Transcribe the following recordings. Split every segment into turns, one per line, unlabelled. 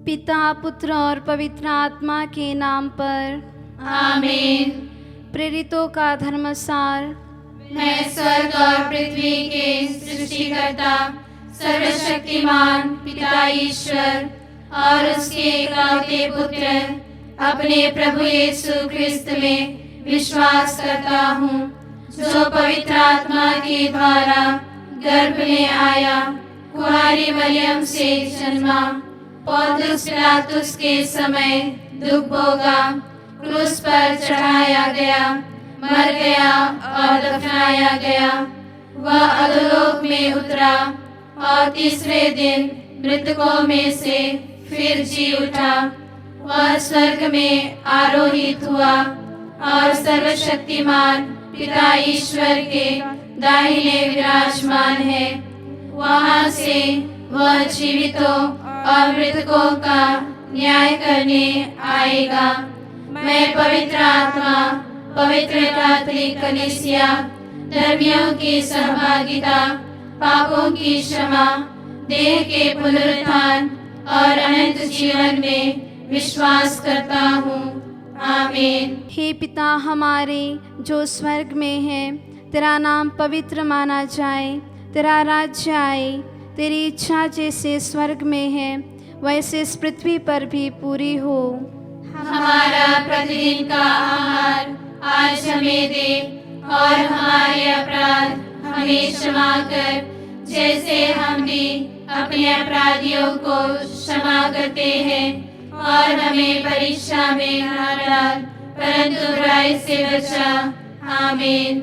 पिता, पुत्र और पवित्र आत्मा के नाम पर
आमीन।
प्रेरितों का धर्मसार।
मैं स्वर्ग और पृथ्वी के सृष्टिकर्ता सर्वशक्तिमान पिता ईश्वर और उसके इकलौते पुत्र अपने प्रभु यीशु ख्रिस्त में विश्वास करता हूँ, जो पवित्र आत्मा के द्वारा गर्भ में आया, कुंवारी मरियम से जन्मा, पौलुस पिलातुस के समय दुख भोगा, क्रूस पर चढ़ाया गया, मर गया और दफनाया गया। वह अधोलोक में उतरा और तीसरे दिन मृतकों में से फिर जी उठा। वह स्वर्ग में आरोहित हुआ और सर्वशक्तिमान पिता ईश्वर के दाहिने विराजमान है। वहां से वह जीवितों और मृतकों का न्याय करने आएगा। मैं पवित्र आत्मा, पवित्र कैथोलिक कलीसिया, धर्मियों की सहभागिता, पापों की क्षमा, देह के पुनरुत्थान और अनंत जीवन में विश्वास करता हूँ। आमीन।
हे पिता हमारे जो स्वर्ग में है, तेरा नाम पवित्र माना जाए, तेरा राज्य आए, तेरी इच्छा जैसे स्वर्ग में है वैसे इस पृथ्वी पर भी पूरी हो।
हमारा प्रतिदिन का आहार आज हमें दे और हमारे अपराध हमें क्षमा कर, जैसे हम भी अपने अपराधियों को क्षमा करते हैं, और हमें परीक्षा में न डाल, परंतु बुराई से बचा। आमीन।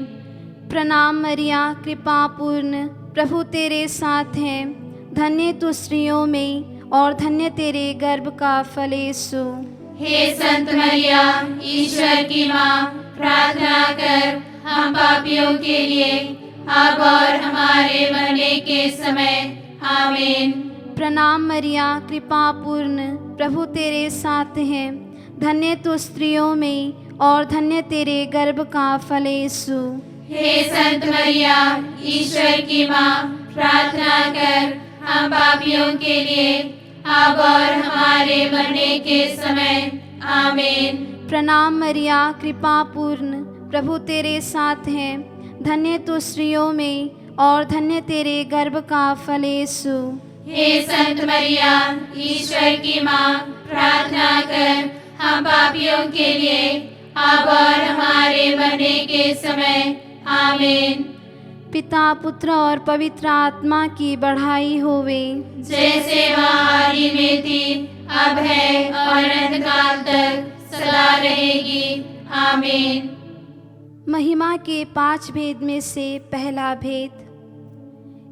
प्रणाम मरिया, कृपा पूर्ण, प्रभु तेरे साथ है, धन्य तू स्त्रियों में और धन्य तेरे गर्भ का फल यीशु।
हे संत मरिया, ईश्वर की माँ, प्रार्थना कर हम पापियों के लिए अब और हमारे मरने के समय। आमीन।
प्रणाम मरिया, कृपा पूर्ण, प्रभु तेरे साथ है, धन्य तू स्त्रियों में और धन्य तेरे गर्भ का फल यीशु।
हे संत मरिया, ईश्वर की माँ, प्रार्थना कर हम पापियों के लिए अब और हमारे मरने के समय। आमीन।
प्रणाम मरिया, कृपा पूर्ण, प्रभु तेरे साथ है, धन्य तू स्त्रियों में और धन्य तेरे गर्भ का फल यीशु।
हे संत मरिया, ईश्वर की माँ, प्रार्थना कर हम पापियों के लिए अब और हमारे मरने के समय। आमीन।
पिता, पुत्र और पवित्र आत्मा की बढ़ाई होवे,
जैसे वह आदि में थी, अब है और अनंतकाल तक सदा रहेगी। आमीन।
महिमा के 5 भेद में से पहला भेद,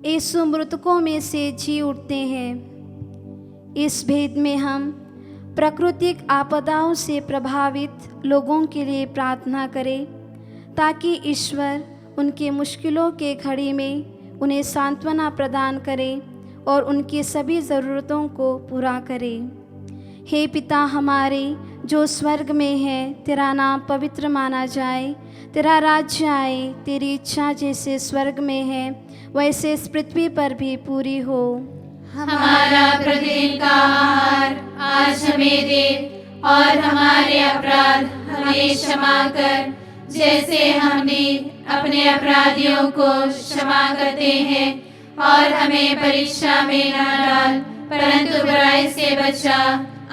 यीशु मृतकों में से जी उठते हैं। इस भेद में हम प्राकृतिक आपदाओं से प्रभावित लोगों के लिए प्रार्थना करें, ताकि ईश्वर उनके मुश्किलों के घड़ी में उन्हें सांत्वना प्रदान करे और उनकी सभी ज़रूरतों को पूरा करे। हे पिता हमारे जो स्वर्ग में है, तेरा नाम पवित्र माना जाए, तेरा राज्य आए, तेरी इच्छा जैसे स्वर्ग में है वैसे इस पृथ्वी पर भी पूरी हो।
हमारा प्रतिदिन का आहार आज हमें दे और हमारे अपराध हमें क्षमा कर, जैसे हम भी अपने अपराधियों को क्षमा करते हैं, और हमें परीक्षा में न डाल, परंतु बुराई से बचा।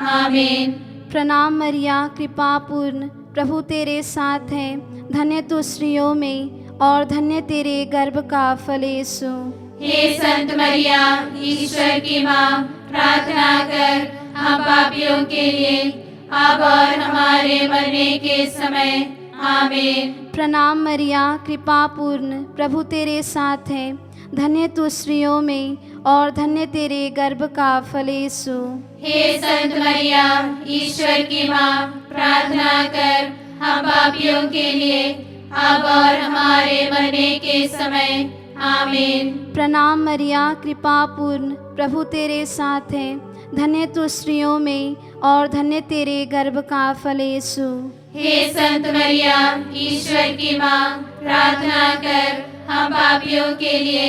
आमीन।
प्रणाम मरिया, कृपा पूर्ण, प्रभु तेरे साथ है, धन्य तू स्त्रियों में और धन्य तेरे गर्भ का फल यीशु।
हे संत मरिया, ईश्वर की माँ, प्रार्थना कर हम पापियों के लिए अब और हमारे मरने के समय। आमीन।
प्रणाम मरिया, कृपा पूर्ण, प्रभु तेरे साथ है, धन्य तू स्त्रियों में और धन्य तेरे गर्भ का फल यीशु।
हे संत मरिया, ईश्वर की माँ, प्रार्थना कर हम पापियों के लिए अब और हमारे मरने के समय। आमीन।
प्रणाम मरिया, कृपा पूर्ण, प्रभु तेरे साथ है, धन्य तू स्त्रियों में और धन्य तेरे गर्भ का फल यीशु।
हे संत मरिया, ईश्वर की माँ, प्रार्थना कर हम पापियों के लिए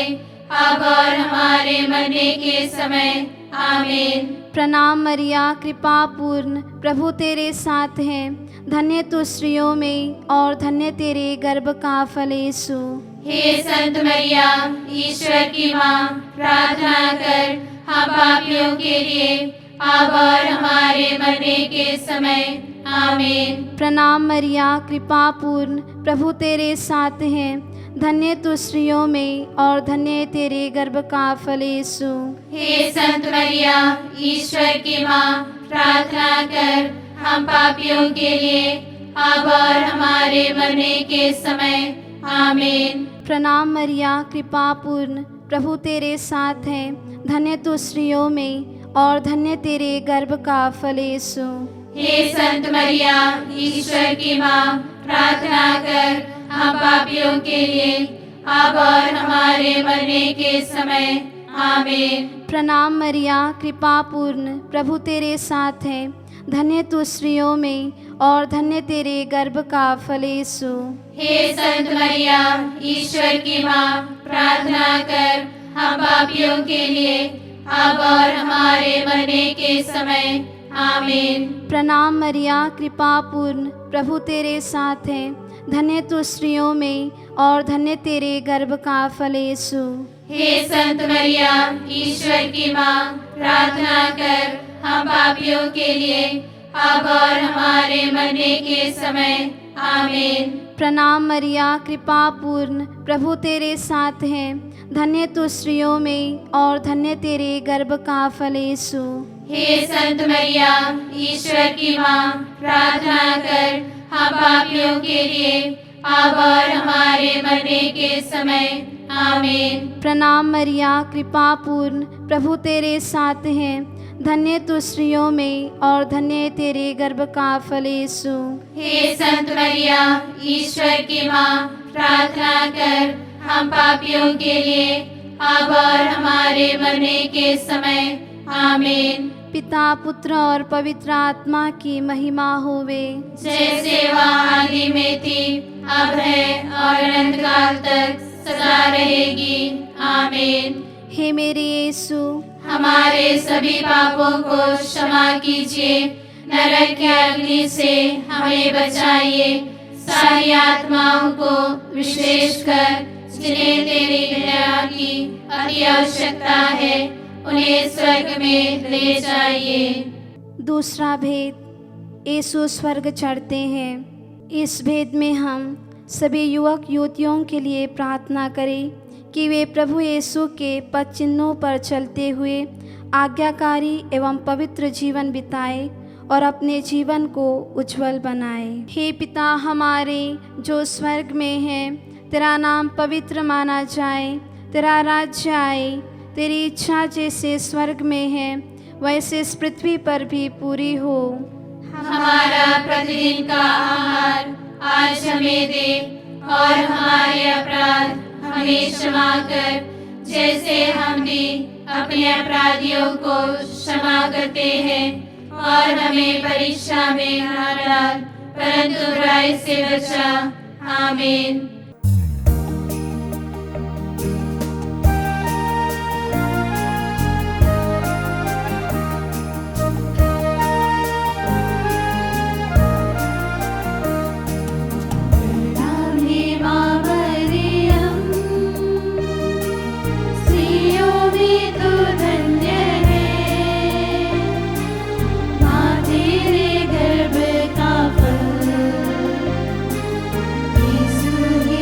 अब और हमारे मरने के समय। आमीन।
प्रणाम मरिया, कृपा पूर्ण, प्रभु तेरे साथ हैं। धन्य तू स्त्रियों में और धन्य तेरे गर्भ का फल यीशु।
हे संत मरिया, ईश्वर की माँ, प्रार्थना कर हम पापियों के लिए अब और हमारे मरने के समय। आमीन।
प्रणाम मरिया, कृपा पूर्ण, प्रभु तेरे साथ हैं। धन्य तू स्त्रियों में और धन्य तेरे गर्भ का फल यीशु।
हे संत मरिया, ईश्वर की माँ, प्रार्थना कर हम पापियों के लिए अब और हमारे मरने के समय। आमीन।
प्रणाम मरिया, कृपा पूर्ण, प्रभु तेरे साथ हैं। धन्य तू स्त्रियों में और धन्य तेरे गर्भ का फल यीशु।
हे संत मरिया, ईश्वर की माँ, प्रार्थना कर हम पापियों के लिए अब और हमारे मरने के समय। आमीन।
प्रणाम मरिया, कृपा पूर्ण, प्रभु तेरे साथ हैं। धन्य तू स्त्रियों में और धन्य तेरे गर्भ का फल यीशु।
हे संत मरिया, ईश्वर की माँ, प्रार्थना कर हम पापियों के लिए अब और हमारे मरने के समय। आमीन।
प्रणाम मरिया, कृपा पूर्ण, प्रभु तेरे साथ हैं। धन्य तू स्त्रियों में और धन्य तेरे गर्भ का फल यीशु।
हे संत मरिया, ईश्वर की माँ, प्रार्थना कर हम पापियों के लिए अब और हमारे मरने के समय। आमीन।
प्रणाम मरिया, कृपा पूर्ण, प्रभु तेरे साथ हैं। धन्य तू स्त्रियों में और धन्य तेरे गर्भ का फल यीशु।
हे संत मरिया, ईश्वर की माँ, प्रार्थना कर हम पापियों के लिए अब और हमारे मरने के समय। आमीन।
प्रणाम मरिया, कृपा पूर्ण, प्रभु तेरे साथ हैं। धन्य तू स्त्रियों में और धन्य तेरे गर्भ का फल यीशु।
हे संत मरिया, ईश्वर की माँ, प्रार्थना कर हम पापियों के लिए अब और हमारे मरने के समय। आमीन।
पिता, पुत्र और पवित्र आत्मा की महिमा होवे,
जैसे वह आदि में थी, अब है और अनंत काल तक सदा रहेगी। आमीन।
हे मेरे यीशु,
हमारे सभी पापों को क्षमा कीजिए, नरक की अग्नि से हमें बचाइए, सारी आत्माओं को विशेषकर जिन्हें तेरी दया की अति आवश्यकता है, उन्हें स्वर्ग में ले जाइए।
दूसरा भेद, यीशु स्वर्ग चढ़ते हैं। इस भेद में हम सभी युवक युवतियों के लिए प्रार्थना करें कि वे प्रभु यीशु के पद चिन्हों पर चलते हुए आज्ञाकारी एवं पवित्र जीवन बिताए और अपने जीवन को उज्जवल बनाए। हे पिता हमारे जो स्वर्ग में है, तेरा नाम पवित्र माना जाए, तेरा राज्य आए, तेरी इच्छा जैसे स्वर्ग में है वैसे इस पृथ्वी पर भी पूरी हो।
हमारा प्रतिदिन का आहार आज हमें दे और हमारे अपराध हमें क्षमा कर, जैसे हम भी अपने अपराधियों को क्षमा करते हैं, और हमें परीक्षा में न डाल परंतु बुराई से बचा। आमीन।
यीशु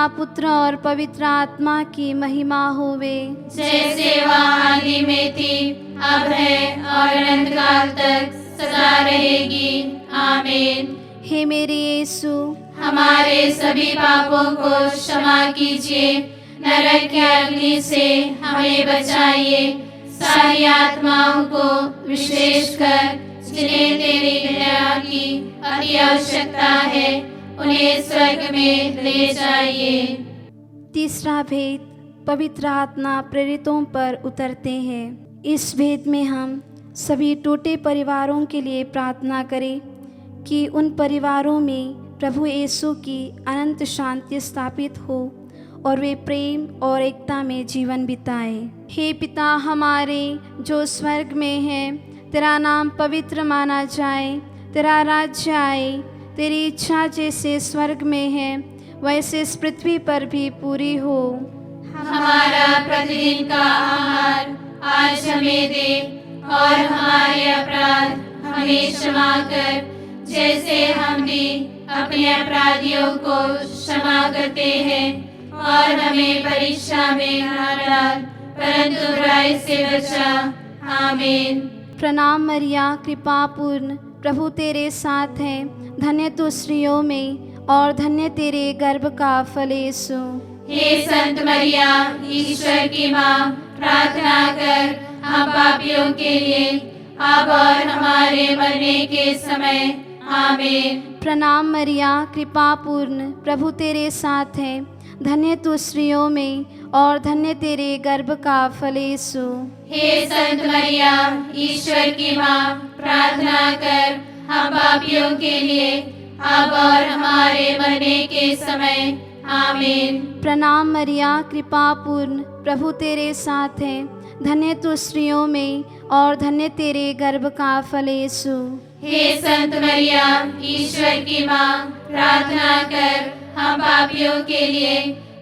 पुत्र और पवित्र आत्मा की महिमा होवे,
जैसे वह आदि में थी, अब है और अनंत काल तक सदा रहेगी। आमीन।
हे मेरे यीशु,
हमारे सभी पापों को क्षमा कीजिए, नरक की अग्नि से हमें बचाइए, सारी आत्माओं को विशेषकर जिन्हें तेरी दया की अति आवश्यकता है, उन्हें स्वर्ग में ले जाइए।
तीसरा भेद, पवित्र आत्मा प्रेरितों पर उतरते हैं। इस भेद में हम सभी टूटे परिवारों के लिए प्रार्थना करें कि उन परिवारों में प्रभु यीशु की अनंत शांति स्थापित हो और वे प्रेम और एकता में जीवन बिताएं। हे पिता हमारे जो स्वर्ग में है, तेरा नाम पवित्र माना जाए, तेरा राज्य आए, तेरी इच्छा जैसे स्वर्ग में है वैसे इस पृथ्वी पर भी पूरी हो।
हमारा प्रतिदिन का आहार आज हमें दे और हमारे अपराध हमें क्षमा कर, जैसे हम भी अपने अपराधियों को क्षमा करते हैं, और हमें परीक्षा में न डाल, परंतु बुराई से बचा। आमीन।
प्रणाम मरिया, कृपा पूर्ण, प्रभु तेरे साथ है, धन्य तू स्त्रियों में और धन्य तेरे गर्भ का फल यीशु।
हे संत मरिया, ईश्वर की माँ, प्रार्थना कर हम पापियों के लिए, अब और हमारे मरने के समय। आमीन।
प्रणाम मरिया, कृपा पूर्ण, प्रभु तेरे साथ है, धन्य तू स्त्रियों में और धन्य तेरे गर्भ का फल यीशु।
हे संत मरिया, ईश्वर की माँ, प्रार्थना कर हम पापियों के लिए, अब और हमारे मरने के समय। आमीन।
प्रणाम मरिया, कृपा पूर्ण, प्रभु तेरे साथ है, धन्य तू स्त्रियों में और धन्य तेरे गर्भ का फल यीशु।
हे संत मरिया, ईश्वर की माँ, प्रार्थना कर हम पापियों के लिए,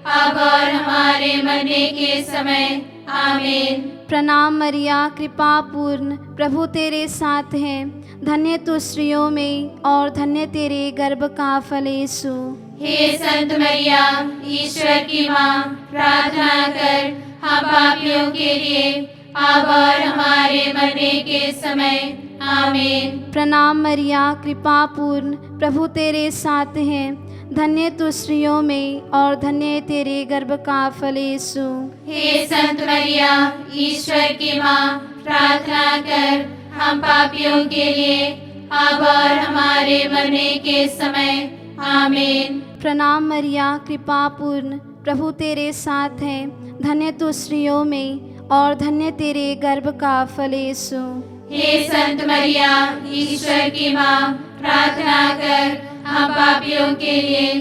अब और हमारे मरने के समय। आमीन।
प्रणाम मरिया, कृपा पूर्ण, प्रभु तेरे साथ है, धन्य तू स्त्रियों में और धन्य तेरे गर्भ का फल यीशु।
हे संत मरिया, ईश्वर की माँ, प्रार्थना कर हम पापियों के लिए, अब और हमारे मरने के समय। आमीन।
प्रणाम मरिया, कृपा पूर्ण, प्रभु तेरे साथ है, धन्य तू स्त्रियों में और धन्य तेरे गर्भ का फल यीशु।
हे संत मरिया, ईश्वर की माँ, प्रार्थना कर हम पापियों के लिए, अब और हमारे मरने के समय। आमीन।
प्रणाम मरिया, कृपा पूर्ण, प्रभु तेरे साथ है, धन्य तू स्त्रियों में और धन्य तेरे गर्भ का फल यीशु।
हे संत मरिया, ईश्वर की माँ, प्रार्थना कर हम पापियों के लिए,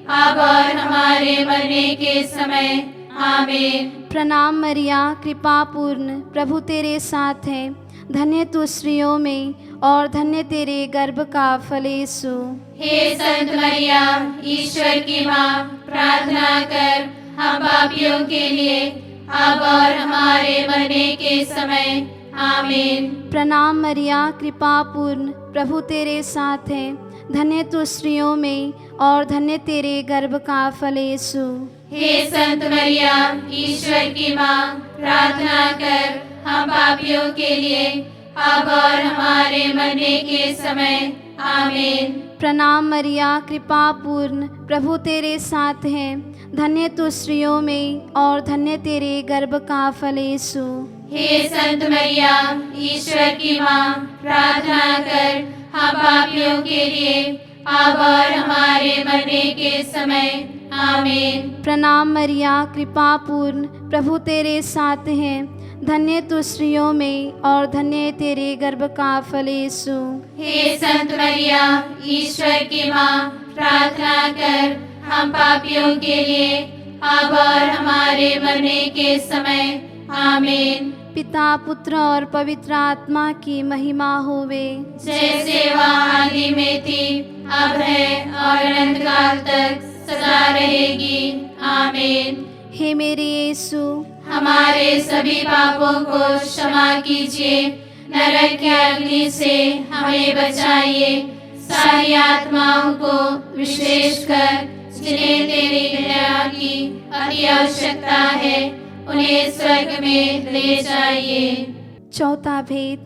अब और हमारे मरने के समय। आमीन।
प्रणाम मरिया, कृपा पूर्ण, प्रभु तेरे साथ है, धन्य तू स्त्रियों में और धन्य तेरे गर्भ का फल यीशु।
हे संत मरिया, ईश्वर की माँ, प्रार्थना कर हम पापियों के लिए, अब और हमारे मरने के समय। आमीन।
प्रणाम मरिया, कृपा पूर्ण, प्रभु तेरे साथ है, धन्य तू स्त्रियों में और धन्य तेरे गर्भ का फल यीशु।
हे संत मरिया, ईश्वर की माँ, प्रार्थना कर हम पापियों के लिए, अब और हमारे मरने के समय। आमीन।
प्रणाम मरिया, कृपा पूर्ण, प्रभु तेरे साथ है, धन्य तू स्त्रियों में और धन्य तेरे गर्भ का फल यीशु।
हे संत मरिया, ईश्वर की माँ, प्रार्थना कर हम पापियों के लिए, अब और हमारे मरने के समय। आमीन।
प्रणाम मरिया, कृपा पूर्ण, प्रभु तेरे साथ है, धन्य तू स्त्रियों में और धन्य तेरे गर्भ का फल यीशु।
हे संत मरिया, ईश्वर की माँ, प्रार्थना कर हम पापियों के लिए, अब और हमारे मरने के समय। आमीन।
पिता, पुत्र और पवित्र आत्मा की महिमा होवे,
जैसे वह आदि में थी, अब है और अनंत काल तक सदा रहेगी। आमीन।
हे मेरे यीशु,
हमारे सभी पापों को क्षमा कीजिए, नरक की अग्नि से हमें बचाइए, सारी आत्माओं को विशेषकर जिन्हें तेरी दया की अति आवश्यकता है, उन्हें स्वर्ग में ले जाइए।
चौथा भेद,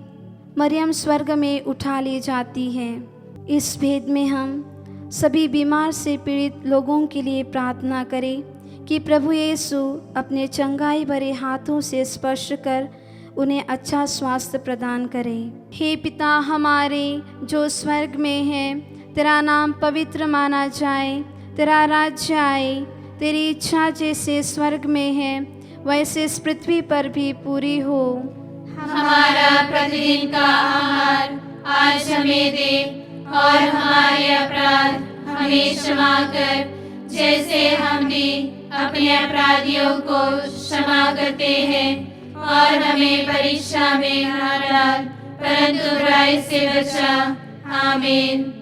मरियम स्वर्ग में उठा ली जाती है। इस भेद में हम सभी बीमार से पीड़ित लोगों के लिए प्रार्थना करें कि प्रभु यीशु अपने चंगाई भरे हाथों से स्पर्श कर उन्हें अच्छा स्वास्थ्य प्रदान करें। हे पिता हमारे जो स्वर्ग में है, तेरा नाम पवित्र माना जाए, तेरा राज्य आए, तेरी इच्छा जैसे स्वर्ग में है वैसे इस पृथ्वी पर भी पूरी हो।
हमारा प्रतिदिन का आहार आज हमें दे, और हमारे अपराध हमें क्षमा कर, जैसे हम भी अपने अपराधियों को क्षमा करते हैं, और हमें परीक्षा में न डाल, परंतु बुराई से बचा। आमीन।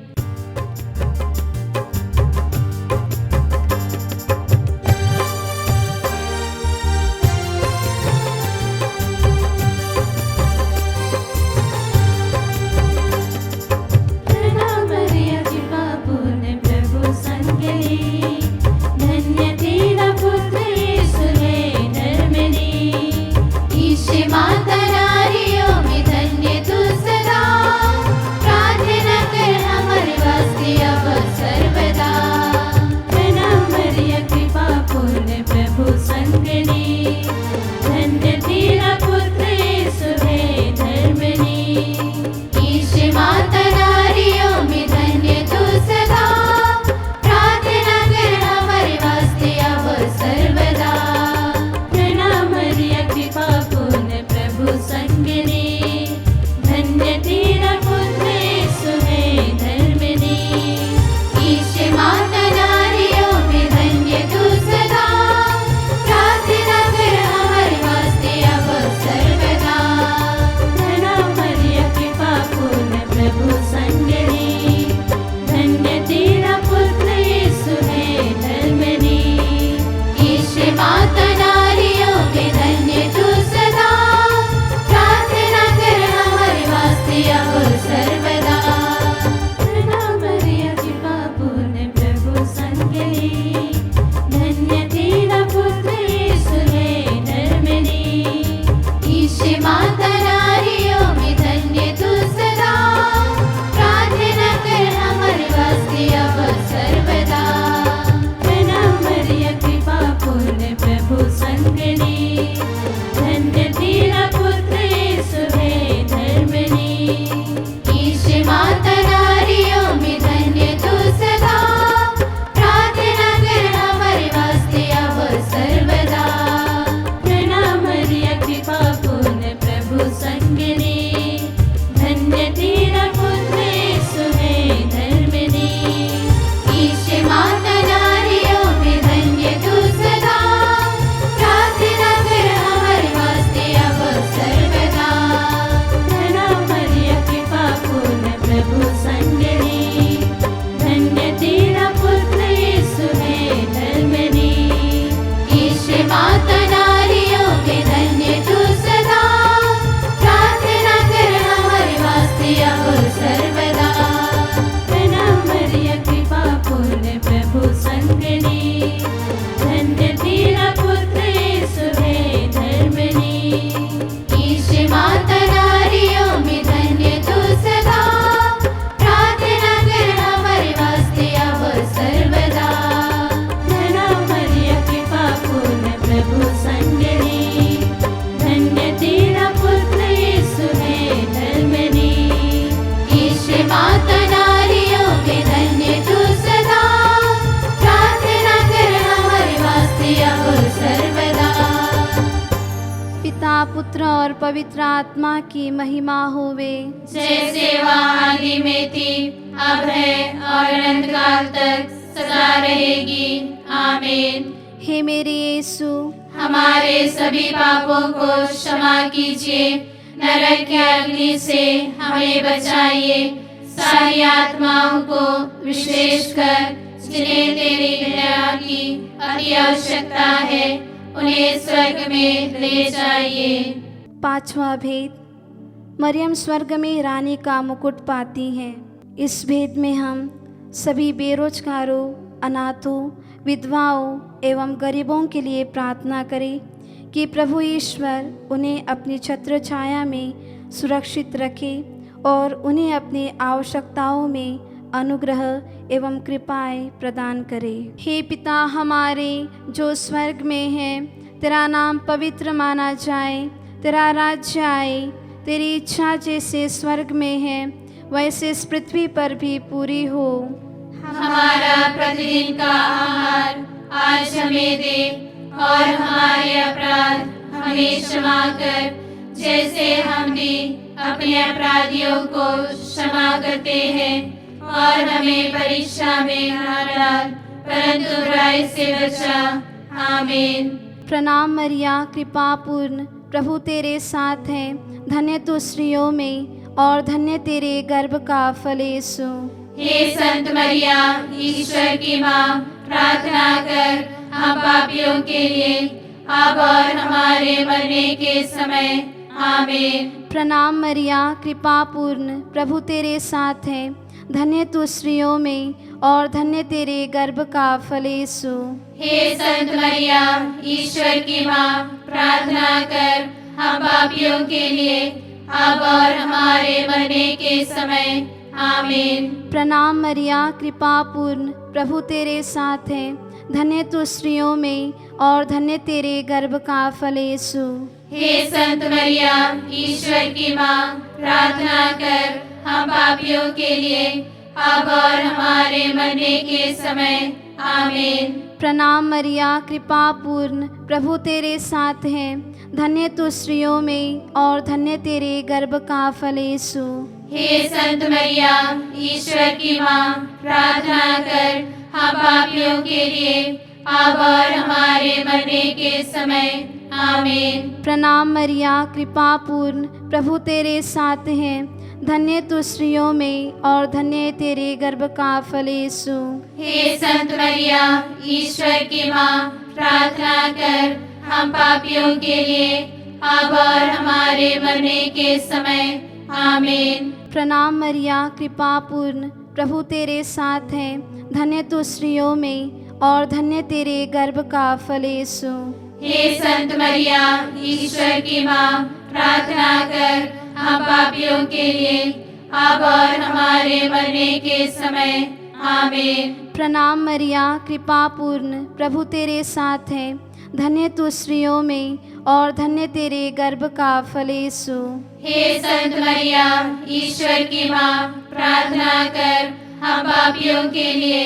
माता नारियों में धन्य तू सदा, प्रार्थना कर हमारे वास्ते अब सर्वदा। प्रणाम मरिया कृपा पूर्ण प्रभु संगनी, धन्य तेरा पुत्र यीशु है धर्मनी। ईश माता नारियों में धन्य तू सदा, प्रार्थना कर हमारे वास्ते अब सर्वदा। प्रणाम मरिया कृपा संगनी, धन्य तेरा पुत्र यीशु है धर्मनी। ईश माता नारियों में धन्य तू सदा, प्रार्थना कर हमारे वास्ते अब सर्वदा। प्रणाम मरिया कृपा पूर्ण प्रभु संगनी, धन्य तेरा पुत्र यीशु है धर्मनी। ईश माता नारियों में धन्य तू सदा, अब सर्वदा। प्रणाम मरिया कृपा पूर्ण प्रभु संगनी, धन्य तेरा पुत्र यीशु है धर्मनी। ईश माता नारियों में धन्य तू सदा, प्रार्थना कर हमारे वास्ते अब सर्वदा। प्रणाम मरिया कृपा पूर्ण प्रभु संगनी, धन्य तेरा पुत्र यीशु है धर्मनी। ईश माता नारियों में धन्य तू सदा, प्रार्थना कर हमारे वास्ते अब सर्वदा। प्रणाम मरिया कृपा पूर्ण प्रभु संगनी, धन्य तेरा पुत्र यीशु है धर्मनी। ईश माता नारियों में धन्य तू सदा, प्रार्थना कर हमारे वास्ते अब सर्वदा। प्रणाम मरिया कृपा पूर्ण प्रभु संगनी, धन्य तेरा पुत्र यीशु है धर्मनी। ईश माता नारियों में धन्य तू सदा, प्रार्थना कर हमारे वास्ते अब सर्वदा। प्रणाम मरिया कृपा पूर्ण प्रभु संगनी, धन्य तेरा पुत्र यीशु है धर्मनी। ईश माता नारियों में धन्य तू सदा, प्रार्थना कर हमारे वास्ते अब सर्वदा। प्रणाम मरिया कृपा पूर्ण प्रभु संगनी, धन्य तेरा पुत्र यीशु है धर्मनी। ईश माता नारियों में धन्य तू सदा, प्रार्थना कर हमारे वास्ते अब सर्वदा।
पिता पुत्र और पवित्र आत्मा की महिमा होवे,
जैसे वह आदि में थी, अब है और अनंत काल तक सदा रहेगी। आमीन।
हे मेरे यीशु,
हमारे सभी पापों को क्षमा कीजिए, नरक की अग्नि से हमें बचाइए, सारी आत्माओं को विशेषकर जिन्हें तेरी दया की अति आवश्यकता है, उन्हें स्वर्ग में ले जाइए।
पांचवा भेद, मरियम स्वर्ग में रानी का मुकुट पाती हैं। इस भेद में हम सभी बेरोजगारों अनाथों, विधवाओं एवं गरीबों के लिए प्रार्थना करें कि प्रभु ईश्वर उन्हें अपनी छत्र छाया में सुरक्षित रखे और उन्हें अपनी आवश्यकताओं में अनुग्रह एवं कृपाएं प्रदान करे। हे पिता हमारे जो स्वर्ग में है, तेरा नाम पवित्र माना जाए, तेरा राज्य आए, तेरी इच्छा जैसे स्वर्ग में है वैसे इस पृथ्वी पर भी पूरी हो।
हमारा प्रतिदिन का आहार आज हमें दे और हमारे अपराध हमें क्षमा कर, जैसे हम भी अपने अपराधियों को क्षमा करते हैं, और हमें परीक्षा में न डाल परंतु बुराई से बचा। आमीन।
प्रणाम मरिया, कृपा पूर्ण, प्रभु तेरे साथ है, धन्य तू स्त्रियों में और धन्य तेरे गर्भ का फल यीशु।
हे संत मरिया, ईश्वर की माँ, प्रार्थना कर हम पापियों के लिए अब और हमारे मरने के समय। आमीन।
प्रणाम मरिया, कृपा पूर्ण, प्रभु तेरे साथ है, धन्य तू स्त्रियों में और धन्य तेरे गर्भ का फल यीशु।
हे संत मरिया, ईश्वर की माँ, प्रार्थना कर हम पापियों के लिए अब और हमारे मरने के समय। आमीन।
प्रणाम मरिया, कृपा पूर्ण, प्रभु तेरे साथ है, धन्य तू स्त्रियों में और धन्य तेरे गर्भ का फल यीशु।
हे संत मरिया, ईश्वर की माँ, प्रार्थना कर हम पापियों के लिए अब और हमारे मरने के समय। आमीन।
प्रणाम मरिया, कृपा पूर्ण, प्रभु तेरे साथ है, धन्य तू स्त्रियों में और धन्य तेरे गर्भ का फल यीशु।
हे संत मरिया, ईश्वर की माँ, प्रार्थना कर हम पापियों के लिए अब और हमारे मरने के समय। आमीन।
प्रणाम मरिया, कृपा पूर्ण, प्रभु तेरे साथ है, धन्य तू स्त्रियों में और धन्य तेरे गर्भ का फल यीशु।
हे संत मरिया, ईश्वर की माँ, प्रार्थना कर हम पापियों के लिए अब और हमारे मरने के समय। आमीन।
प्रणाम मरिया, कृपा पूर्ण, प्रभु तेरे साथ है, धन्य तू स्त्रियों में और धन्य तेरे गर्भ का फल यीशु।
हे संत मरिया, ईश्वर की माँ, प्रार्थना कर हम पापियों के लिए अब और हमारे मरने के समय। आमीन।
प्रणाम मरिया, कृपा पूर्ण, प्रभु तेरे साथ है, धन्य तू स्त्रियों में और धन्य तेरे गर्भ का फल यीशु।
हे संत मरिया, ईश्वर की माँ, प्रार्थना कर हम पापियों के लिए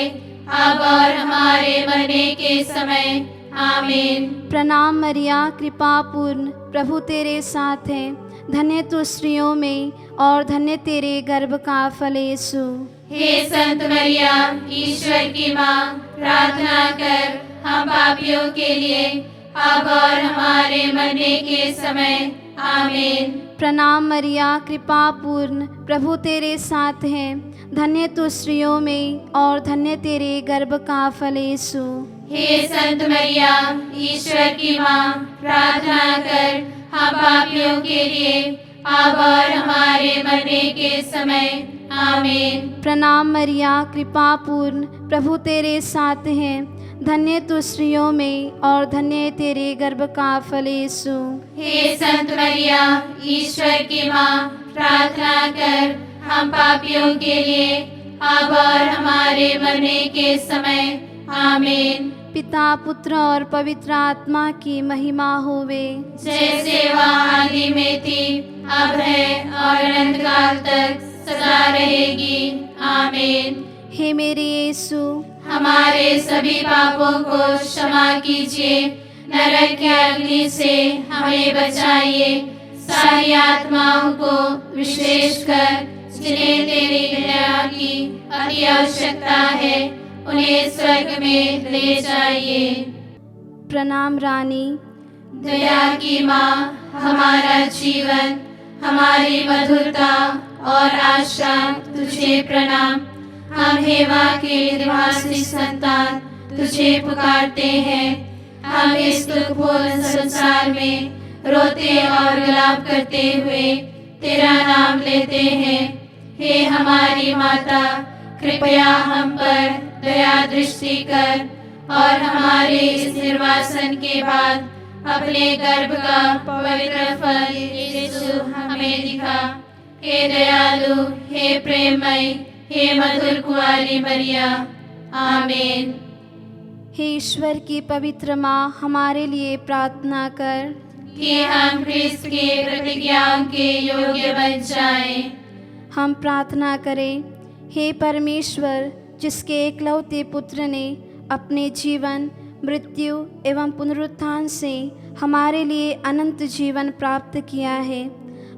अब और हमारे मरने के समय। आमीन।
प्रणाम मरिया, कृपा पूर्ण, प्रभु तेरे साथ है, धन्य तू स्त्रियों में और धन्य तेरे गर्भ का फल यीशु।
हे संत मरिया, ईश्वर की माँ, प्रार्थना कर हम पापियों के लिए अब और हमारे मरने के समय। आमीन।
प्रणाम मरिया, कृपा पूर्ण, प्रभु तेरे साथ है, धन्य तू स्त्रियों में और धन्य तेरे गर्भ का फल यीशु।
हे संत मरिया, ईश्वर की माँ, प्रार्थना कर हम पापियों के लिए अब और हमारे मरने के समय। आमीन।
प्रणाम मरिया, कृपा पूर्ण, प्रभु तेरे साथ है, धन्य तू स्त्रियों में और धन्य तेरे गर्भ का फल यीशु।
हे संत मरिया, ईश्वर की माँ, प्रार्थना कर हम पापियों के लिए अब और हमारे मरने के समय। आमीन।
पिता, पुत्र और पवित्र आत्मा की महिमा होवे,
जैसे वह आदि में थी, अब है और अनंत काल तक सदा रहेगी। आमीन।
हे मेरे यीशु,
हमारे सभी पापों को क्षमा कीजिए, नरक की अग्नि से हमें बचाइए, सारी आत्माओं को विशेषकर जिन्हें तेरी दया की अति आवश्यकता है उन्हें स्वर्ग में ले जाइए।
प्रणाम रानी,
दया की माँ, हमारा जीवन, हमारी मधुरता और आशा तुझे प्रणाम। हम हेवा के निवासी संतान तुझे पुकारते हैं। हम इस दुखपूर्ण संसार में रोते और विलाप करते हुए तेरा नाम लेते हैं। हे हमारी माता, कृपया हम पर दया दृष्टि कर और हमारे इस निर्वासन के बाद अपने गर्भ का पवित्र फल यीशु हमें दिखा। हे दयालु, हे प्रेममय, हे मधुर कुंवारी मरिया। आमीन।
हे ईश्वर की पवित्र माँ, हमारे लिए प्रार्थना कर
कि हम ख्रिस्त के प्रतिज्ञाओं के योग्य बन जाएं।
हम प्रार्थना करें। हे परमेश्वर, जिसके एकलौते पुत्र ने अपने जीवन, मृत्यु एवं पुनरुत्थान से हमारे लिए अनंत जीवन प्राप्त किया है,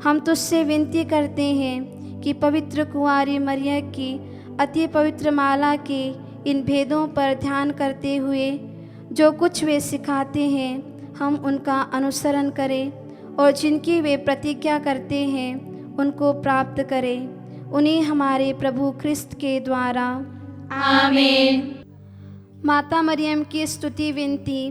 हम तुझसे विनती करते हैं कि पवित्र कुंवारी मरिया की अति पवित्र माला के इन भेदों पर ध्यान करते हुए जो कुछ वे सिखाते हैं, हम उनका अनुसरण करें और जिनकी वे प्रतिज्ञा करते हैं उनको प्राप्त करें। उन्हें हमारे प्रभु ख्रिस्त के द्वारा।
आमीन।
माता मरियम की स्तुति विनती।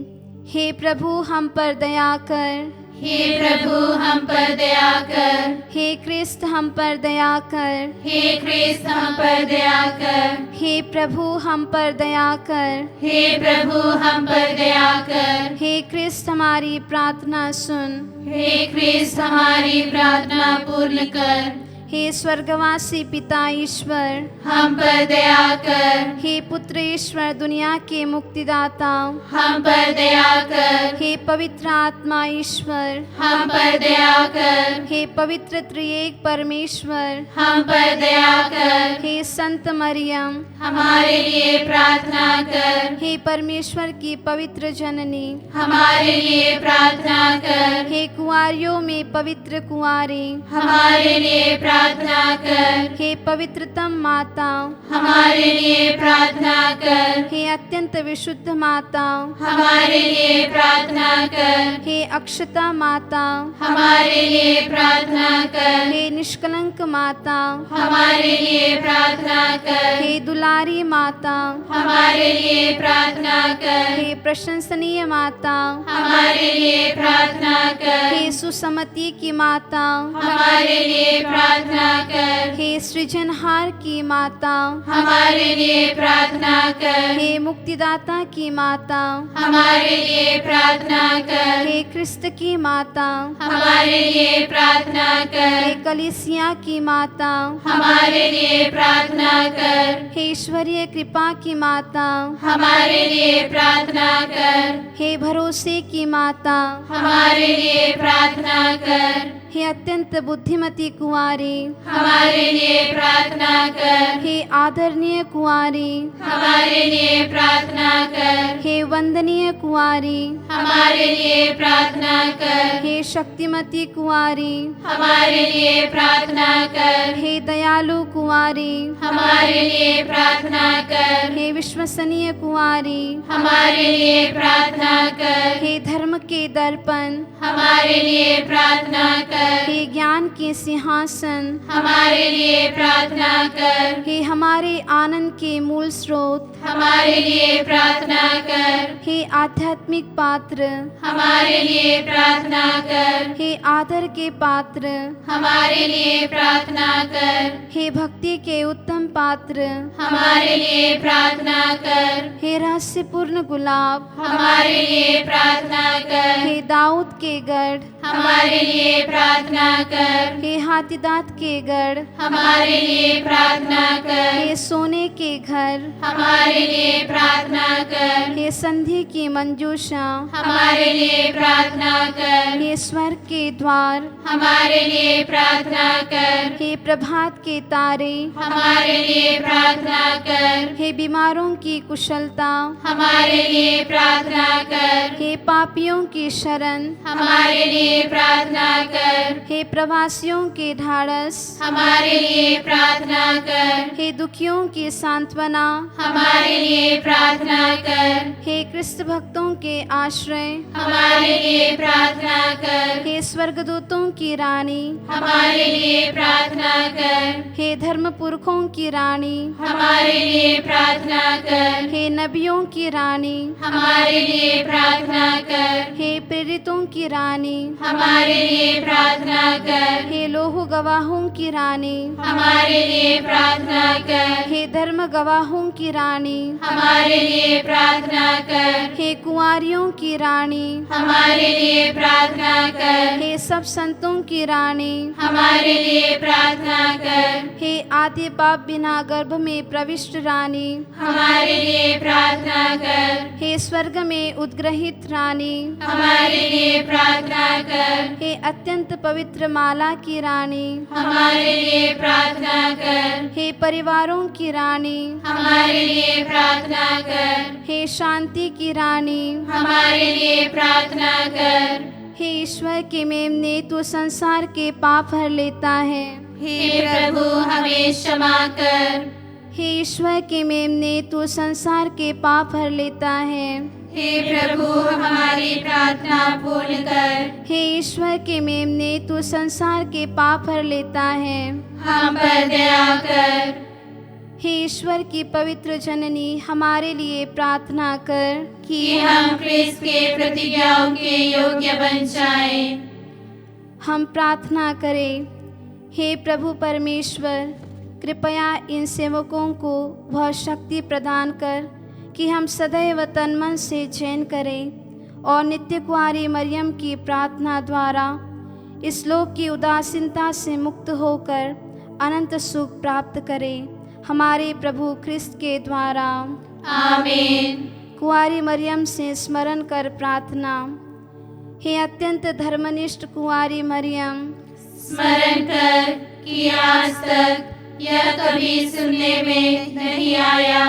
हे प्रभु, हम पर दया कर।
हे प्रभु, हम पर दया कर।
हे क्रिस्त, हम पर दया कर।
हे क्रिस्त, हम पर दया कर।
हे प्रभु, हम पर दया कर।
हे प्रभु, हम पर दया कर।
हे क्रिस्त, हमारी प्रार्थना सुन।
हे क्रिस्त, हमारी प्रार्थना पूर्ण कर।
हे स्वर्गवासी पिता ईश्वर,
हम पर दया कर।
हे पुत्र ईश्वर, दुनिया के मुक्तिदाता,
हम पर दया कर।
हे पवित्र आत्मा ईश्वर,
हम पर दया कर।
हे पवित्र त्रिएक परमेश्वर,
हम पर दया कर।
हे संत मरियम,
हमारे लिए प्रार्थना कर।
हे परमेश्वर की पवित्र जननी,
हमारे लिए प्रार्थना कर।
हे कुंवारियों में पवित्र कुंवारी,
हमारे लिए प्रार्थना कर।
हे पवित्रतम माता,
हमारे लिए प्रार्थना कर।
हे अत्यंत विशुद्ध माता,
हमारे लिए प्रार्थना कर।
हे अक्षता माता,
हमारे लिए प्रार्थना कर।
हे निष्कलंक माता,
हमारे लिए प्रार्थना कर।
हे दुलारी माता,
हमारे लिए प्रार्थना कर।
हे प्रशंसनीय माता,
हमारे लिए प्रार्थना कर।
हे सुसमति की माता,
हमारे लिए प्रार्थना कर।
हे सृजनहार की माता,
हमारे लिए प्रार्थना कर।
हे मुक्तिदाता की माता,
हमारे लिए प्रार्थना कर।
हे क्रिस्त की माता,
हमारे लिए प्रार्थना कर।
हे कलीसिया की माता,
हमारे लिए प्रार्थना कर।
हे ईश्वरीय कृपा की माता,
हमारे लिए प्रार्थना कर।
हे भरोसे की माता,
हमारे लिए प्रार्थना कर।
हे अत्यंत बुद्धिमती कुंवारी,
हमारे लिए प्रार्थना कर।
हे आदरणीय कुंवारी,
हमारे लिए प्रार्थना कर।
हे वंदनीय कुंवारी,
हमारे लिए प्रार्थना कर।
हे शक्तिमती कुंवारी,
हमारे लिए प्रार्थना कर।
हे दयालु कुंवारी,
हमारे लिए प्रार्थना कर।
हे विश्वसनीय कुंवारी,
हमारे लिए प्रार्थना कर।
हे धर्म के दर्पण,
हमारे लिए प्रार्थना कर।
हे ज्ञान के सिंहासन,
हमारे लिए प्रार्थना कर।
हे हमारे आनंद के मूल स्रोत,
हमारे लिए प्रार्थना कर।
हे आध्यात्मिक पात्र,
हमारे लिए प्रार्थना कर।
हे आदर के पात्र,
हमारे लिए प्रार्थना कर।
हे भक्ति के उत्तम पात्र,
हमारे लिए प्रार्थना कर।
हे रहस्यपूर्ण गुलाब,
हमारे लिए प्रार्थना कर।
हे दाऊद के गढ़,
हमारे लिए प्रार्थना कर।
हे हाथीदांत के गढ़,
हमारे लिए प्रार्थना कर।
हे सोने के घर,
हमारे लिए प्रार्थना कर।
हे संधि की मंजूषा,
हमारे लिए प्रार्थना कर।
हे स्वर्ग के द्वार,
हमारे लिए प्रार्थना कर।
हे प्रभात के तारे,
हमारे लिए प्रार्थना कर।
हे बीमारों की कुशलता,
हमारे लिए प्रार्थना कर।
हे पापियों की शरण,
हमारे लिए प्रार्थना कर।
हे प्रवासियों के ढाढ़स,
हमारे लिए प्रार्थना कर।
हे दुखियों की सांत्वना,
हमारे लिए प्रार्थना कर।
हे क्रिस्त भक्तों के आश्रय,
हमारे लिए प्रार्थना कर।
हे स्वर्गदूतों की रानी,
हमारे लिए प्रार्थना कर।
हे धर्म पुरखों की रानी,
हमारे लिए प्रार्थना कर।
हे नबियों की रानी,
हमारे लिए प्रार्थना कर।
हे प्रेरितों की रानी,
हमारे लिए प्रार्थना कर।
हे लोह गवाहों की रानी,
हमारे लिए प्रार्थना कर।
हे धर्म गवाहों की रानी,
हमारे लिए प्रार्थना कर।
हे कुंवारियों की रानी,
हमारे लिए प्रार्थना कर।
हे सब संतों की रानी,
हमारे लिए प्रार्थना कर।
हे आदि पाप बिना गर्भ में प्रविष्ट रानी,
हमारे लिए प्रार्थना कर।
हे स्वर्ग में उद्ग्रहित रानी,
हमारे लिए प्रार्थना कर।
हे अत्यंत पवित्र माला की रानी,
हमारे लिए प्रार्थना कर।
हे परिवारों की रानी,
हमारे लिए प्रार्थना कर।
हे शांति की रानी,
हमारे लिए प्रार्थना कर।
हे ईश्वर के मेमने तू संसार के पाप हर लेता है।
हे प्रभु हमें क्षमा कर।
हे ईश्वर के मेमने तू संसार के पाप हर लेता है।
हे प्रभु हमारी प्रार्थना पूर्ण कर।
हे ईश्वर के मेमने तू संसार के पाप हर लेता है।
हम पर दया कर।
हे ईश्वर की पवित्र जननी, हमारे लिए प्रार्थना कर
कि हम क्रिस्त के प्रतिज्ञाओं के योग्य बन जाएं।
हम प्रार्थना करें। हे प्रभु परमेश्वर, कृपया इन सेवकों को वह शक्ति प्रदान कर कि हम सदैव तन मन से चयन करें और नित्य कुंवारी मरियम की प्रार्थना द्वारा इस लोक की उदासीनता से मुक्त होकर अनंत सुख प्राप्त करें, हमारे प्रभु ख्रिस्त के द्वारा।
आमीन।
कुंवारी मरियम से स्मरण कर प्रार्थना। हे अत्यंत धर्मनिष्ठ कुंवारी मरियम,
स्मरण कर कि आज तक यह कभी सुनने में नहीं आया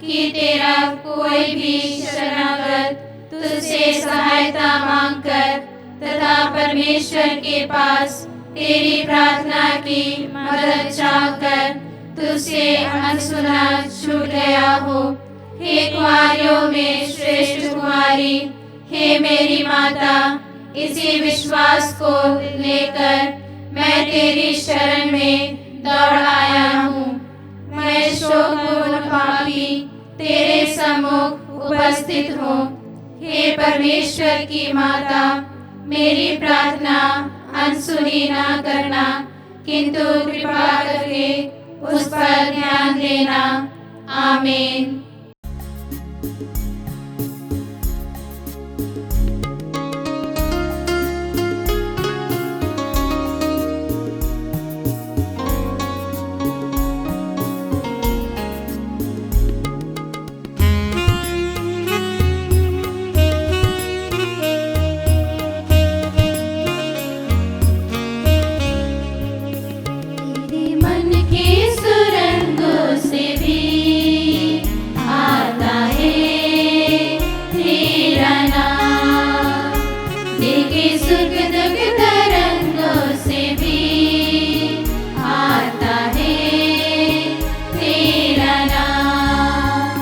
कि तेरा कोई भी शरणागत तुझसे सहायता मांगकर तथा परमेश्वर के पास तेरी प्रार्थना की मदद चाहकर तुझसे अनसुना छूट गया हो। हे कुंवारियों में श्रेष्ठ कुंवारी, हे मेरी माता, इसी विश्वास को लेकर मैं तेरी शरण में दौड़ आया हूँ। मैं शोकपूर्ण पापी तेरे सम्मुख उपस्थित हूँ। हे परमेश्वर की माता, मेरी प्रार्थना अनसुनी ना करना, किंतु कृपा करके उस पर ध्यान देना। आमीन।
तेरे मन के सुरंगों से भी आता है तेरा नाम। दिल के सुख दुख तरंगों से भी आता है तेरा नाम।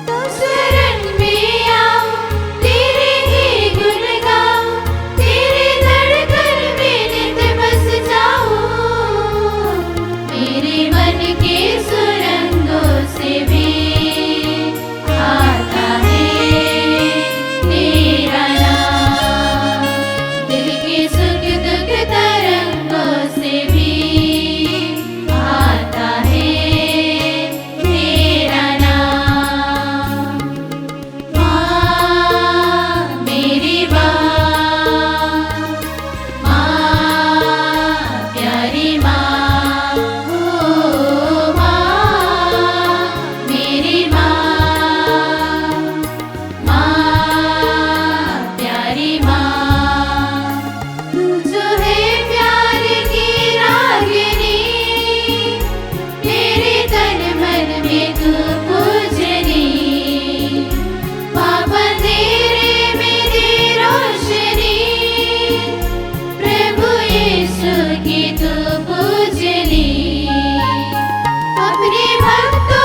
तो शरण में आओ, तेरे ही गुण गाओ, तेरे धड़कन में नित बस जाओ। मेरे मन के सुरंगों से भी आता है तेरा नाम। दिल के सुख दुख तरंगों से भी आता है तेरा नाम। माँ मेरी माँ, माँ प्यारी माँ, ओ माँ मेरी माँ, माँ प्यारी माँ। तू जो है प्यार की रागिनी, तेरे तन मन में तू पूजनी। पाप अंधेरे में दे रोशनी, प्रभु यीशु की तू पूजनी। अपने भक्तों